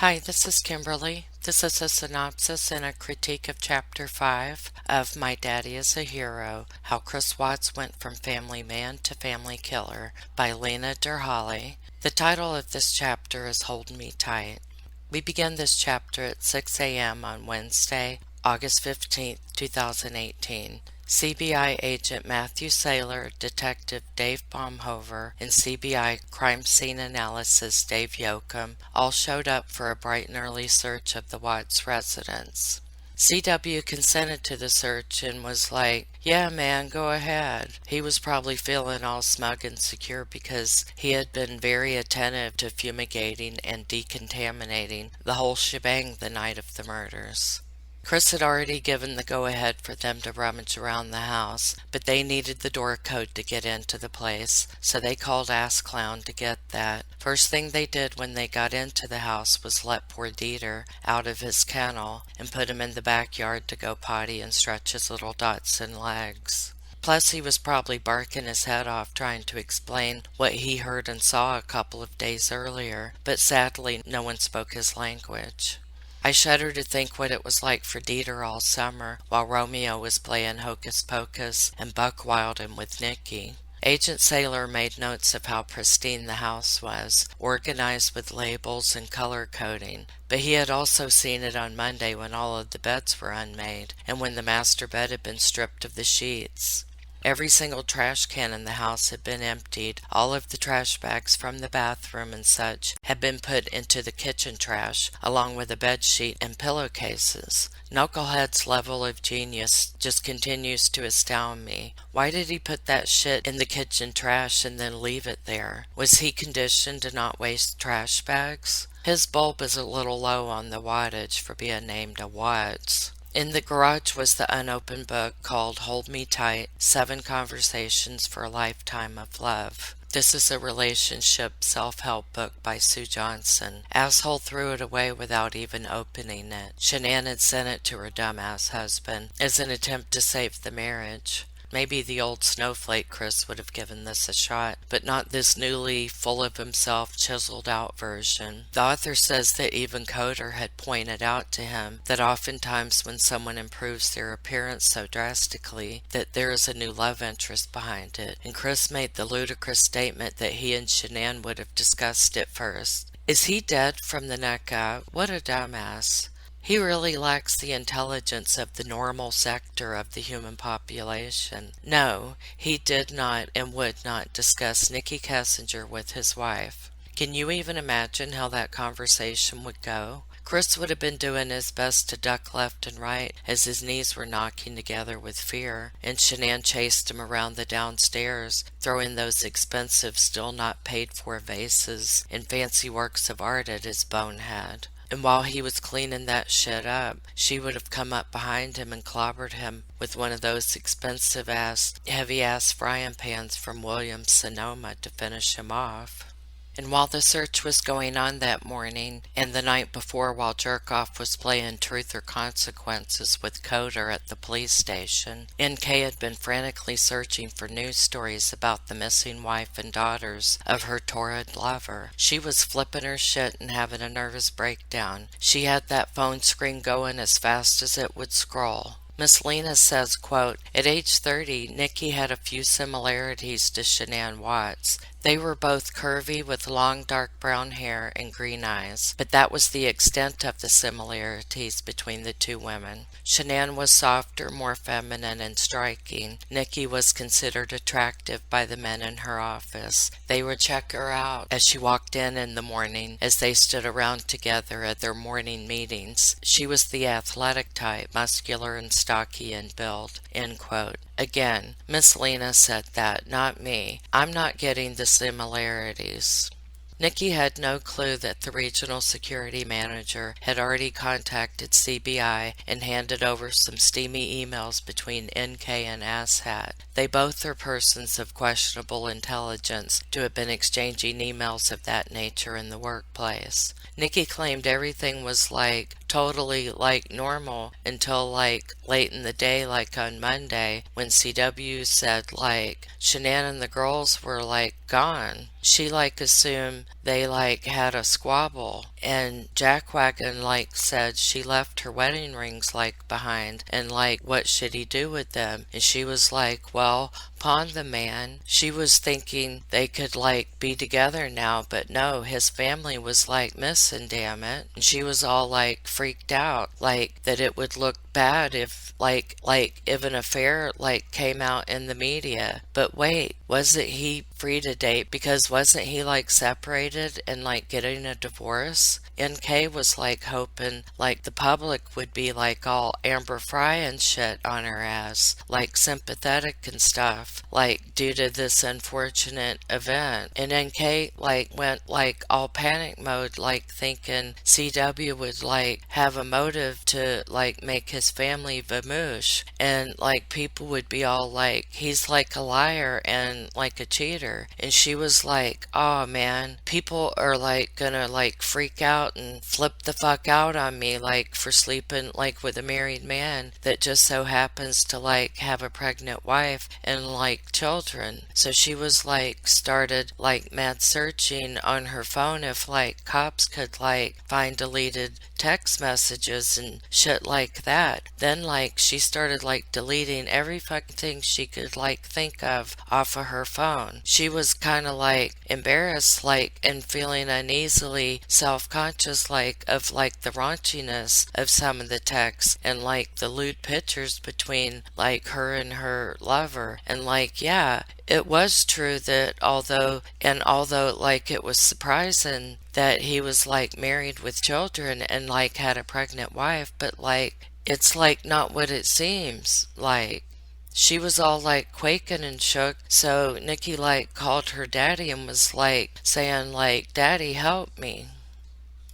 Hi, this is Kimberly. This is a synopsis and a critique of Chapter 5 of My Daddy is a Hero, How Chris Watts Went from Family Man to Family Killer by Lena Derhally. The title of this chapter is Hold Me Tight. We begin this chapter at 6 a.m. on Wednesday, August 15, 2018. CBI agent Matthew Saylor, Detective Dave Baumhover, and CBI crime scene analysis Dave Yoakum all showed up for a bright and early search of the Watts residence. CW consented to the search and was like, "Yeah, man, go ahead." He was probably feeling all smug and secure because he had been very attentive to fumigating and decontaminating the whole shebang the night of the murders. Chris had already given the go-ahead for them to rummage around the house, but they needed the door code to get into the place, so they called Ass Clown to get that. First thing they did when they got into the house was let poor Dieter out of his kennel and put him in the backyard to go potty and stretch his little Dotson legs. Plus, he was probably barking his head off trying to explain what he heard and saw a couple of days earlier, but sadly no one spoke his language. I shudder to think what it was like for Dieter all summer while Romeo was playing hocus pocus and buck wilding with Nikki. Agent Saylor made notes of how pristine the house was, organized with labels and color coding, but he had also seen it on Monday when all of the beds were unmade and when the master bed had been stripped of the sheets. Every single trash can in the house had been emptied. All of the trash bags from the bathroom and such had been put into the kitchen trash, along with a bed sheet and pillowcases. Knucklehead's level of genius just continues to astound me. Why did he put that shit in the kitchen trash and then leave it there? Was he conditioned to not waste trash bags? His bulb is a little low on the wattage for being named a Watts. In the garage was the unopened book called Hold Me Tight, 7 Conversations for a Lifetime of Love. This is a relationship self-help book by Sue Johnson. Asshole threw it away without even opening it. Shanann had sent it to her dumbass husband as an attempt to save the marriage. Maybe the old snowflake Chris would have given this a shot, but not this newly, full of himself, chiseled out version. The author says that even Coder had pointed out to him that oftentimes when someone improves their appearance so drastically that there is a new love interest behind it, and Chris made the ludicrous statement that he and Shanann would have discussed it first. Is he dead from the neck up? What a dumbass. He really lacks the intelligence of the normal sector of the human population. No, he did not and would not discuss Nikki Kessinger with his wife. Can you even imagine how that conversation would go? Chris would have been doing his best to duck left and right as his knees were knocking together with fear, and Shanann chased him around the downstairs, throwing those expensive, still not paid for vases and fancy works of art at his bonehead. And while he was cleaning that shit up, she would have come up behind him and clobbered him with one of those expensive-ass, heavy-ass frying pans from Williams-Sonoma to finish him off. And while the search was going on that morning, and the night before while Jerkoff was playing Truth or Consequences with Coder at the police station, NK had been frantically searching for news stories about the missing wife and daughters of her torrid lover. She was flipping her shit and having a nervous breakdown. She had that phone screen going as fast as it would scroll. Miss Lena says, quote, "At age 30, Nikki had a few similarities to Shanann Watts. They were both curvy with long dark brown hair and green eyes, but that was the extent of the similarities between the two women. Shanann was softer, more feminine and striking. Nikki was considered attractive by the men in her office. They would check her out as she walked in the morning as they stood around together at their morning meetings. She was the athletic type, muscular and stocky in build." End quote. Again, Miss Lena said that, not me. I'm not getting the similarities. Nikki had no clue that the regional security manager had already contacted CBI and handed over some steamy emails between NK and Asshat. They both are persons of questionable intelligence to have been exchanging emails of that nature in the workplace. Nikki claimed everything was totally normal until late in the day, on Monday, when CW said Shanann and the girls were gone. she assumed they had a squabble, and Jackwagon said she left her wedding rings behind, and what should he do with them? And she was well, pawn the man. She was thinking they could be together now, but no, his family was missing, damn it. And she was all freaked out, that it would look bad if if an affair came out in the media. But wait, wasn't he free to date? Because wasn't he separated and getting a divorce? NK was hoping the public would be all Amber Fry and shit on her ass, sympathetic and stuff, due to this unfortunate event. And NK went all panic mode, thinking CW would have a motive to make his family vamoosh, and people would be all he's a liar and a cheater. And she was oh man, people are gonna freak out and flip the fuck out on me for sleeping with a married man that just so happens to have a pregnant wife and children. So she was started mad searching on her phone if cops could find deleted text messages and shit like that. Then she started deleting every fucking thing she could think of off of her phone. She was kind of embarrassed and feeling uneasily self-conscious of the raunchiness of some of the texts and the lewd pictures between her and her lover. And yeah, it was true that although it was surprising that he was married with children and had a pregnant wife, but it's not what it seems like. She was all quaking and shook. So Nikki called her daddy and was saying Daddy, help me.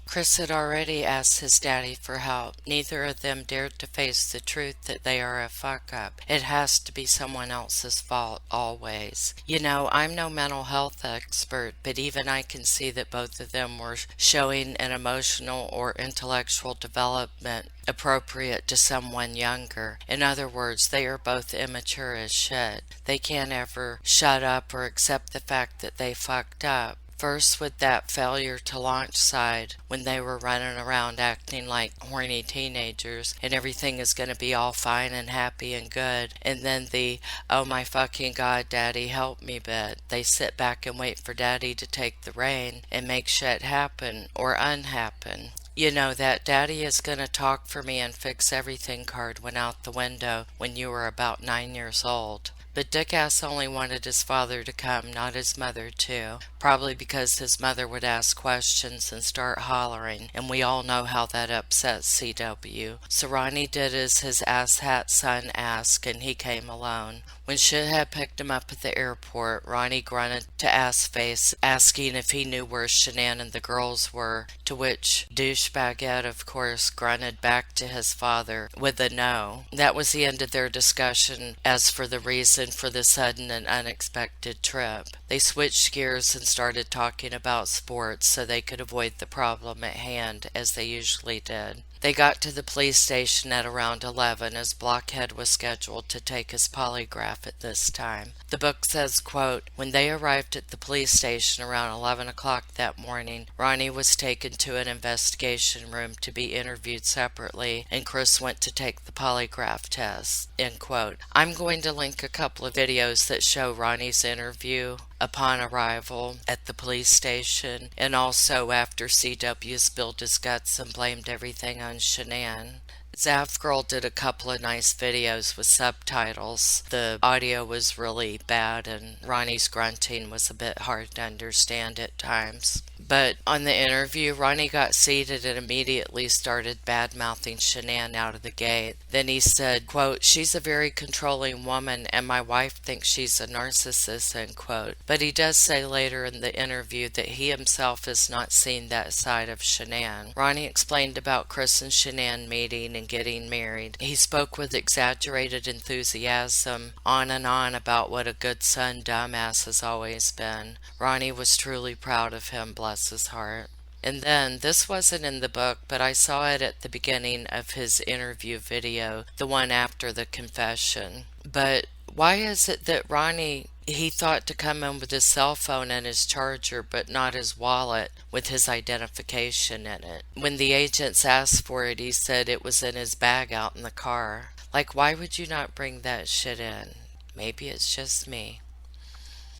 Chris had already asked his daddy for help. Neither of them dared to face the truth that they are a fuck up. It has to be someone else's fault, always. You know, I'm no mental health expert, but even I can see that both of them were showing an emotional or intellectual development appropriate to someone younger. In other words, they are both immature as shit. They can't ever shut up or accept the fact that they fucked up. First with that failure to launch side, when they were running around acting like horny teenagers and everything is going to be all fine and happy and good. And then the, oh my fucking god, daddy help me bit. They sit back and wait for daddy to take the reign and make shit happen or unhappen. You know, that daddy is going to talk for me and fix everything card went out the window when you were about 9 years old. But Dick-ass only wanted his father to come, not his mother too. Probably because his mother would ask questions and start hollering, and we all know how that upsets CW. So Ronnie did as his asshat son asked, and he came alone. When shit had picked him up at the airport, Ronnie grunted to Assface, asking if he knew where Shanann and the girls were, to which douchebagette, of course, grunted back to his father with a no. That was the end of their discussion. As for the reason for the sudden and unexpected trip, they switched gears and started talking about sports so they could avoid the problem at hand, as they usually did. They got to the police station at around 11, as Blockhead was scheduled to take his polygraph at this time. The book says, quote, when they arrived at the police station around 11 o'clock that morning, Ronnie was taken to an investigation room to be interviewed separately, and Chris went to take the polygraph test, end quote. I'm going to link a couple of videos that show Ronnie's interview upon arrival at the police station, and also after CW spilled his guts and blamed everything on Shanann. Zav Girl did a couple of nice videos with subtitles. The audio was really bad and Ronnie's grunting was a bit hard to understand at times. But on the interview, Ronnie got seated and immediately started bad-mouthing Shanann out of the gate. Then he said, quote, she's a very controlling woman and my wife thinks she's a narcissist, end quote. But he does say later in the interview that he himself has not seen that side of Shanann. Ronnie explained about Chris and Shanann meeting and getting married. He spoke with exaggerated enthusiasm on and on about what a good son dumbass has always been. Ronnie was truly proud of him, bless his heart. And then, this wasn't in the book, but I saw it at the beginning of his interview video, the one after the confession. But why is it that Ronnie He thought to come in with his cell phone and his charger, but not his wallet with his identification in it. When the agents asked for it, he said it was in his bag out in the car. Like, why would you not bring that shit in? Maybe it's just me.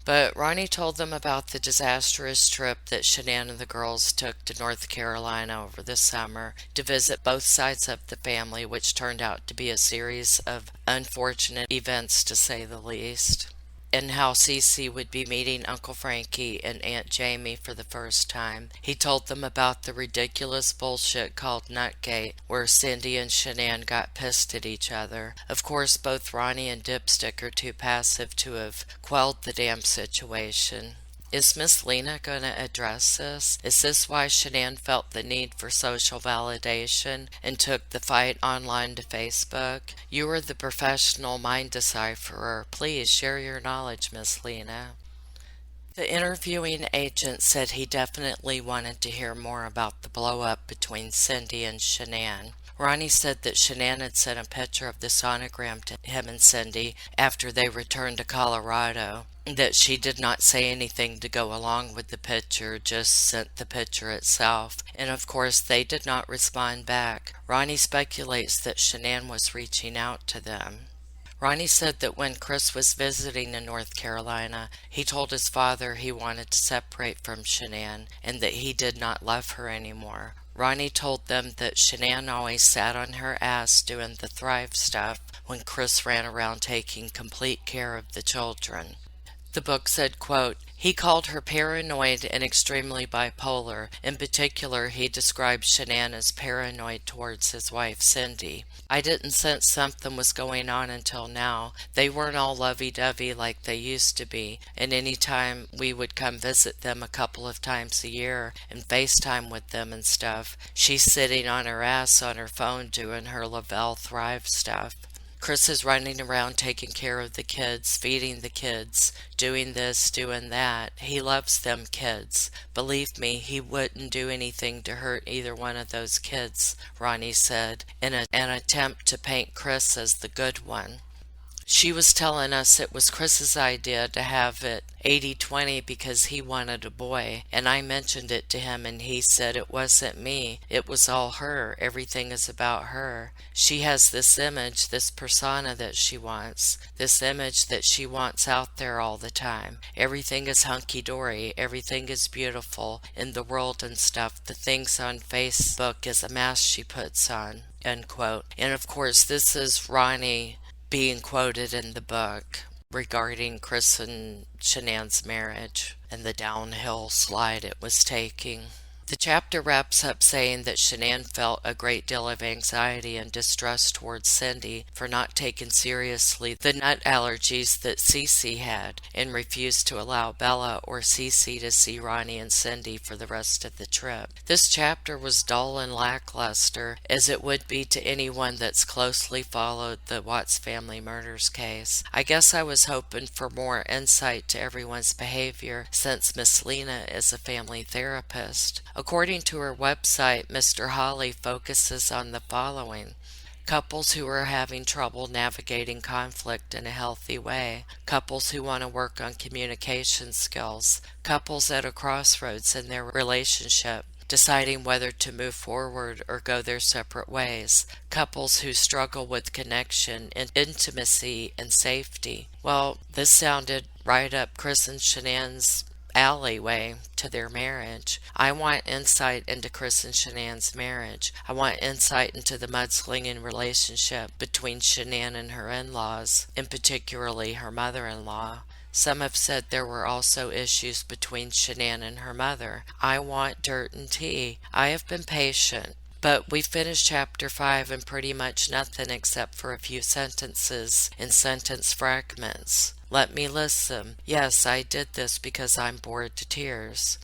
But Ronnie told them about the disastrous trip that Shanann and the girls took to North Carolina over the summer to visit both sides of the family, which turned out to be a series of unfortunate events, to say the least, and how Cece would be meeting Uncle Frankie and Aunt Jamie for the first time. He told them about the ridiculous bullshit called Nutgate, where Cindy and Shanann got pissed at each other. Of course, both Ronnie and Dipstick are too passive to have quelled the damn situation. Is Miss Lena going to address this? Is this why Shanann felt the need for social validation and took the fight online to Facebook? You are the professional mind decipherer. Please share your knowledge, Miss Lena. The interviewing agent said he definitely wanted to hear more about the blow-up between Cindy and Shanann. Ronnie said that Shanann had sent a picture of the sonogram to him and Cindy after they returned to Colorado. That she did not say anything to go along with the picture, just sent the picture itself, and of course they did not respond back. Ronnie speculates that Shanann was reaching out to them. Ronnie said that when Chris was visiting in North Carolina, he told his father he wanted to separate from Shanann and that he did not love her anymore. Ronnie told them that Shanann always sat on her ass doing the Thrive stuff when Chris ran around taking complete care of the children. The book said, quote, he called her paranoid and extremely bipolar. In particular, he described Shanann as paranoid towards his wife, Cindy. I didn't sense something was going on until now. They weren't all lovey-dovey like they used to be, and any time we would come visit them a couple of times a year and FaceTime with them and stuff, she's sitting on her ass on her phone doing her Lavelle Thrive stuff. Chris is running around taking care of the kids, feeding the kids, doing this, doing that. He loves them kids. Believe me, he wouldn't do anything to hurt either one of those kids, Ronnie said, in an attempt to paint Chris as the good one. She was telling us it was Chris's idea to have it 80-20 because he wanted a boy, and I mentioned it to him and he said it wasn't me, it was all her, everything is about her. She has this image, this persona that she wants, this image that she wants out there all the time. Everything is hunky-dory, everything is beautiful in the world and stuff. The things on Facebook is a mask she puts on, end quote. And of course this is Ronnie being quoted in the book regarding Chris and Shanann's marriage and the downhill slide it was taking. The chapter wraps up saying that Shanann felt a great deal of anxiety and distrust towards Cindy for not taking seriously the nut allergies that Cece had and refused to allow Bella or Cece to see Ronnie and Cindy for the rest of the trip. This chapter was dull and lackluster, as it would be to anyone that's closely followed the Watts family murders case. I guess I was hoping for more insight to everyone's behavior since Miss Lena is a family therapist. According to her website, Mr. Holly focuses on the following: couples who are having trouble navigating conflict in a healthy way, couples who want to work on communication skills, couples at a crossroads in their relationship, deciding whether to move forward or go their separate ways, couples who struggle with connection and intimacy and safety. Well, this sounded right up Chris and Shanann's alleyway to their marriage. I want insight into Chris and Shanann's marriage. I want insight into the mudslinging relationship between Shanann and her in-laws, and particularly her mother-in-law. Some have said there were also issues between Shanann and her mother. I want dirt and tea. I have been patient. But we finished chapter 5 in pretty much nothing except for a few sentences and sentence fragments. Let me list them. Yes, I did this because I'm bored to tears.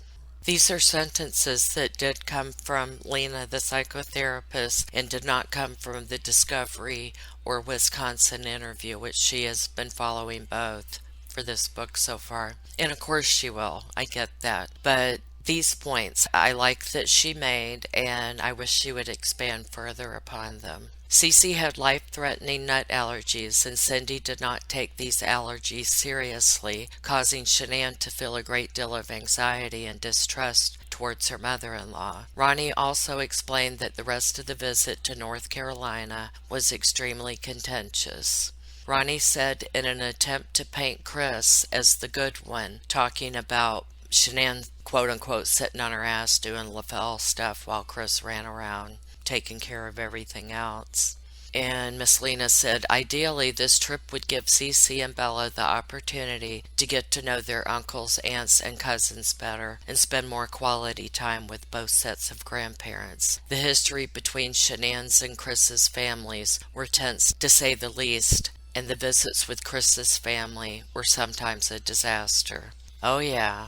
These are sentences that did come from Lena, the psychotherapist, and did not come from the Discovery or Wisconsin interview, which she has been following both for this book so far. And of course she will. I get that. But These points I like that she made, and I wish she would expand further upon them. Cece had life-threatening nut allergies, and Cindy did not take these allergies seriously, causing Shanann to feel a great deal of anxiety and distrust towards her mother-in-law. Ronnie also explained that the rest of the visit to North Carolina was extremely contentious. Ronnie said in an attempt to paint Chris as the good one, talking about Shanann, quote unquote, sitting on her ass doing LaFell stuff while Chris ran around taking care of everything else. And Miss Lena said, ideally, this trip would give Cece and Bella the opportunity to get to know their uncles, aunts, and cousins better and spend more quality time with both sets of grandparents. The history between Shanann's and Chris's families were tense, to say the least, and the visits with Chris's family were sometimes a disaster. Oh, yeah.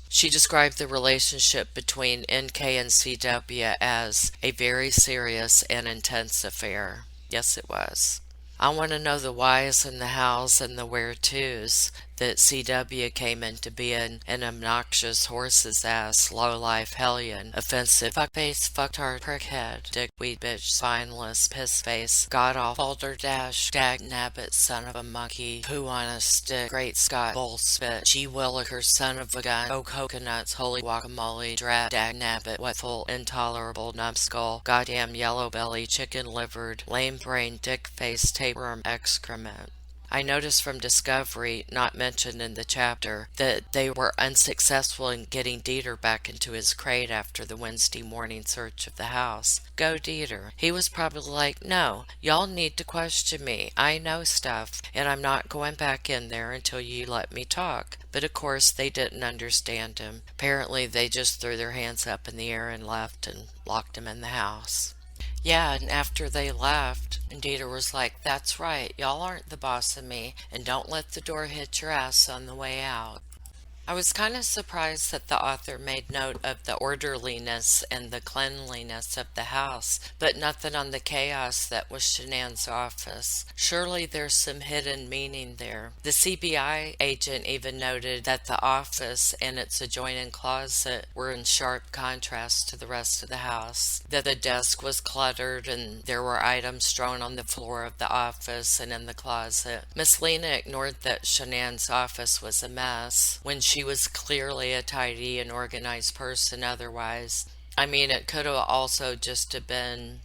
She described the relationship between NK and CW as a very serious and intense affair. Yes, it was. I want to know the whys and the hows and the where-tos that CW came into being an obnoxious horse's ass, low-life hellion, offensive fuckface, fucktard, prickhead, dickweed bitch, spineless, pissface, god-awful, balderdash, dag-nabbit, son of a monkey, poo on a stick, great Scott, bull spit, gee williker, son of a gun, oh coconuts, holy guacamole, drat, dag-nabbit, wetful, intolerable, numbskull, goddamn yellow-belly, chicken-livered, lame-brained, dick-faced, tapeworm excrement. I noticed from Discovery, not mentioned in the chapter, that they were unsuccessful in getting Dieter back into his crate after the Wednesday morning search of the house. Go Dieter. He was probably like, no, y'all need to question me. I know stuff, and I'm not going back in there until you let me talk. But of course they didn't understand him. Apparently they just threw their hands up in the air and left and locked him in the house. Yeah, and after they left, and Dieter was like, that's right, y'all aren't the boss of me, and don't let the door hit your ass on the way out. I was kind of surprised that the author made note of the orderliness and the cleanliness of the house, but nothing on the chaos that was Shanann's office. Surely there's some hidden meaning there. The CBI agent even noted that the office and its adjoining closet were in sharp contrast to the rest of the house, that the desk was cluttered and there were items strewn on the floor of the office and in the closet. Miss Lena ignored that Shanann's office was a mess when she was clearly a tidy and organized person otherwise. I mean, it could have also just have been,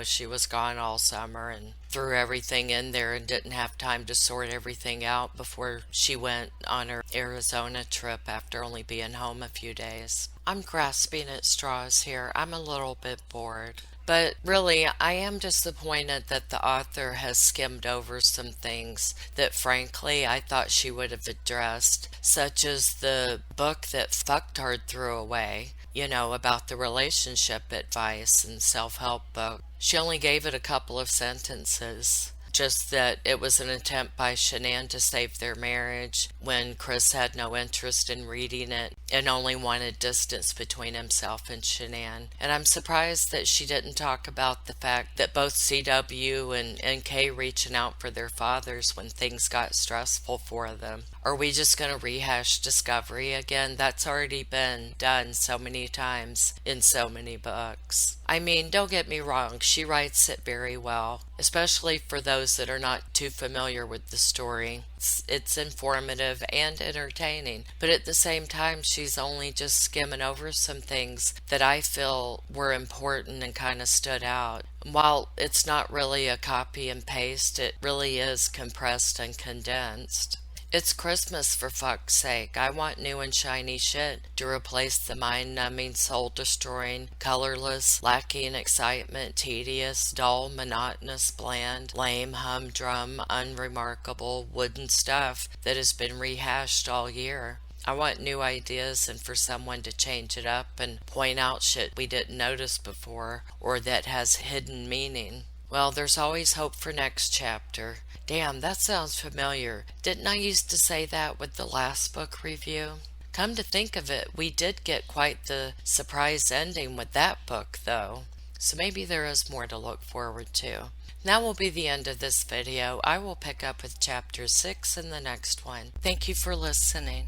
she was gone all summer and threw everything in there and didn't have time to sort everything out before she went on her Arizona trip after only being home a few days. I'm grasping at straws here. I'm a little bit bored. But really, I am disappointed that the author has skimmed over some things that frankly I thought she would have addressed, such as the book that Fucktard threw away, about the relationship advice and self-help book. She only gave it a couple of sentences. Just that it was an attempt by Shanann to save their marriage when Chris had no interest in reading it and only wanted distance between himself and Shanann. And I'm surprised that she didn't talk about the fact that both CW and NK reaching out for their fathers when things got stressful for them. Are we just going to rehash Discovery again? That's already been done so many times in so many books. I mean, don't get me wrong, she writes it very well, especially for those that are not too familiar with the story. It's informative and entertaining, but at the same time, she's only just skimming over some things that I feel were important and kind of stood out. While it's not really a copy and paste, it really is compressed and condensed. It's Christmas, for fuck's sake. I want new and shiny shit to replace the mind-numbing, soul-destroying, colorless, lacking excitement, tedious, dull, monotonous, bland, lame, humdrum, unremarkable, wooden stuff that has been rehashed all year. I want new ideas and for someone to change it up and point out shit we didn't notice before or that has hidden meaning. Well, there's always hope for next chapter. Damn, that sounds familiar. Didn't I used to say that with the last book review? Come to think of it, we did get quite the surprise ending with that book, though. So maybe there is more to look forward to. That will be the end of this video. I will pick up with chapter 6 in the next one. Thank you for listening.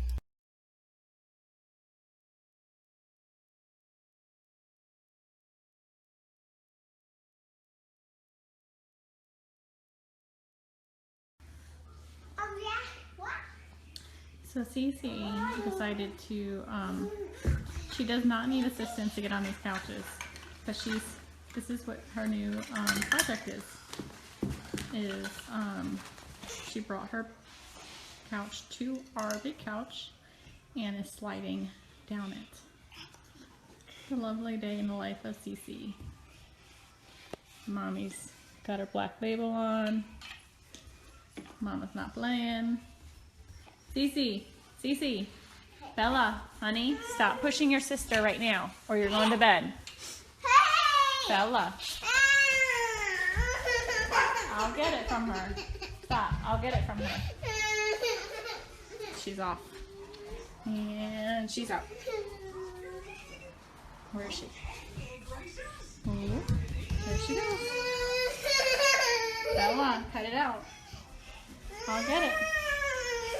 So Cece decided to, she does not need assistance to get on these couches, but this is what her new project is she brought her couch to our big couch and is sliding down it. A lovely day in the life of Cece. Mommy's got her black label on. Mama's not playing. Cece, Bella, honey, stop pushing your sister right now or you're going to bed. Bella. I'll get it from her. Stop, I'll get it from her. She's off. And she's out. Where is she? Ooh, there she goes. Bella, cut it out. I'll get it.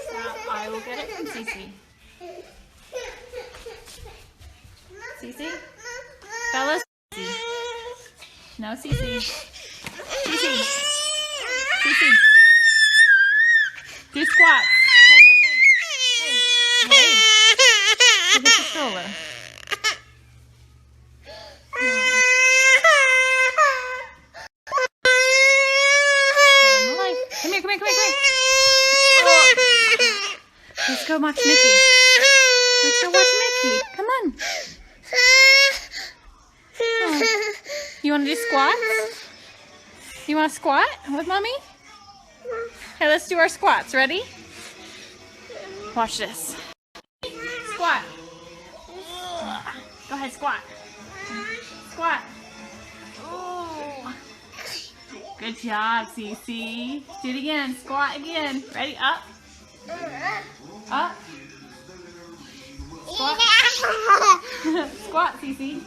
Stop. I will get it from Cece. Cece? Bella? Cece. No, Cece. Cece. Cece. Do squats. Hey. Go get the stroller. Come here. Oh. Let's go watch Mickey. Come on. Oh. You want to do squats? You want to squat with Mommy? Hey, let's do our squats. Ready? Watch this. Squat. Go ahead, squat. Squat. Oh. Good job, Cece. Do it again. Squat again. Ready? Up. Up. Squat. Squat, Cece.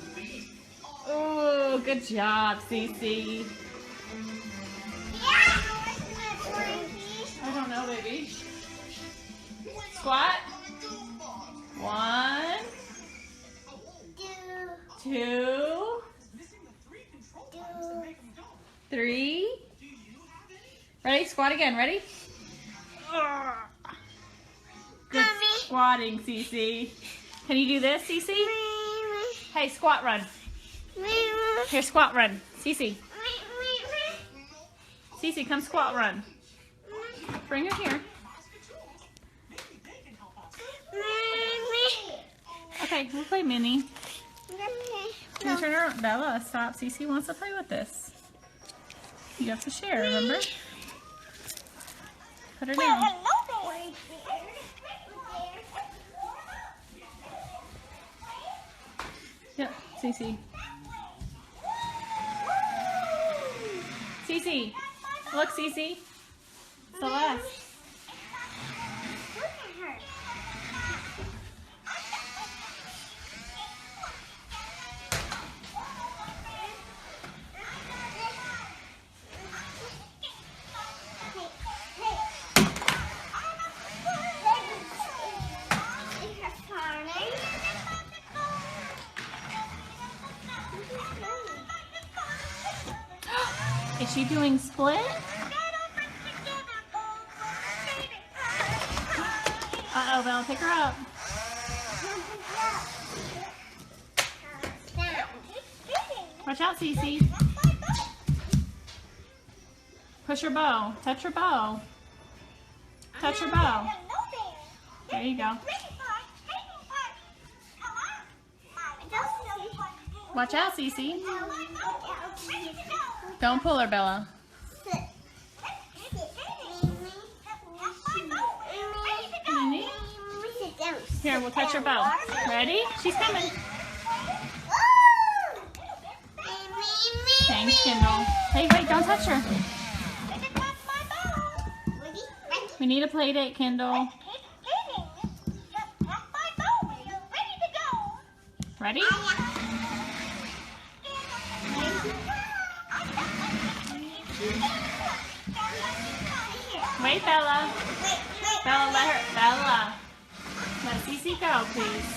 Oh, good job, Cece. I don't know, baby. Squat. 1, 2, 3. Ready? Squat again. Ready? Good squatting, Cece. Can you do this, Cece? Hey, squat run. Here, squat run. Cece. Cece, come squat run. Bring her here. Okay, we'll play Minnie. Can you turn her around? Bella, stop. Cece wants to play with this. You have to share, remember? Put her down. Yep, Cece. Cece. Look, Cece. Celeste. Is she doing split? Uh-oh, Bella, pick her up. Watch out, Cece. Push her bow. Touch her bow. Touch her bow. There you go. Watch out, Cece. Don't pull her, Bella. Minnie? Here, we'll touch her bow. Ready? She's coming. Thanks, Kendall. Hey, wait, don't touch her. We need a play date, Kendall. Ready? Wait, Bella. Bella, let her. Bella. Let Cece go, please.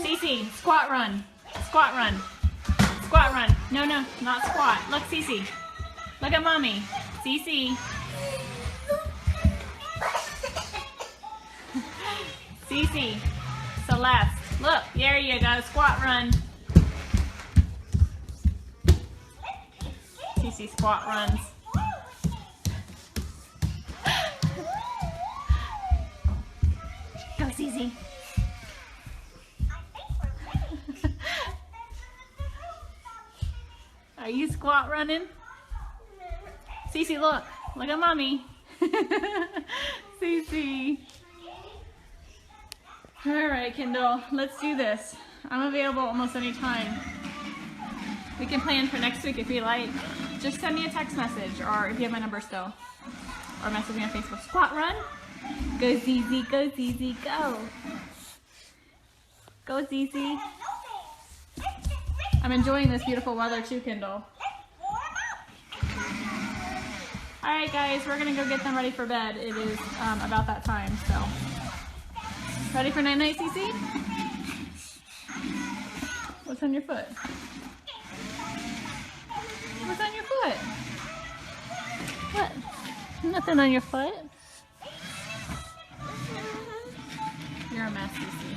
Cece, squat run. Squat run. Squat run. No, not squat. Look, Cece. Look at Mommy. Cece. Cece, Celeste, look, there you go, squat run. Cece squat runs. Go, Cece. Are you squat running? Cece, look. Look at mommy. Cece. Alright, Kendall. Let's do this. I'm available almost any time. We can plan for next week if you like. Just send me a text message, or if you have my number still. Or message me on Facebook. Squat run. Go, Zizi. Go, Zizi. Go. Go, Zizi. I'm enjoying this beautiful weather too, Kendall. Alright guys, we're going to go get them ready for bed. It is about that time, so. Ready for night-night, Cece? What's on your foot? What's on your foot? What? Nothing on your foot? You're a mess, Cece.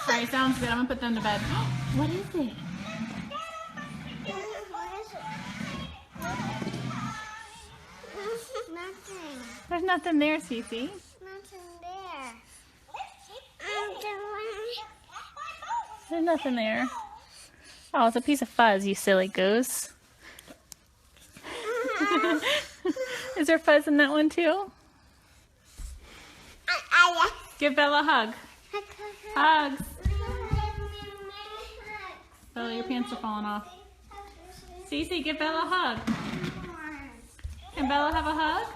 Alright, sounds good. I'm going to put them to bed. What is it? Nothing. There's nothing there, Cece. Nothing there. There's nothing there. Oh, it's a piece of fuzz, you silly goose. Is there fuzz in that one too? Give Bella a hug. Hugs. Bella, your pants are falling off. Cece, give Bella a hug. Can Bella have a hug?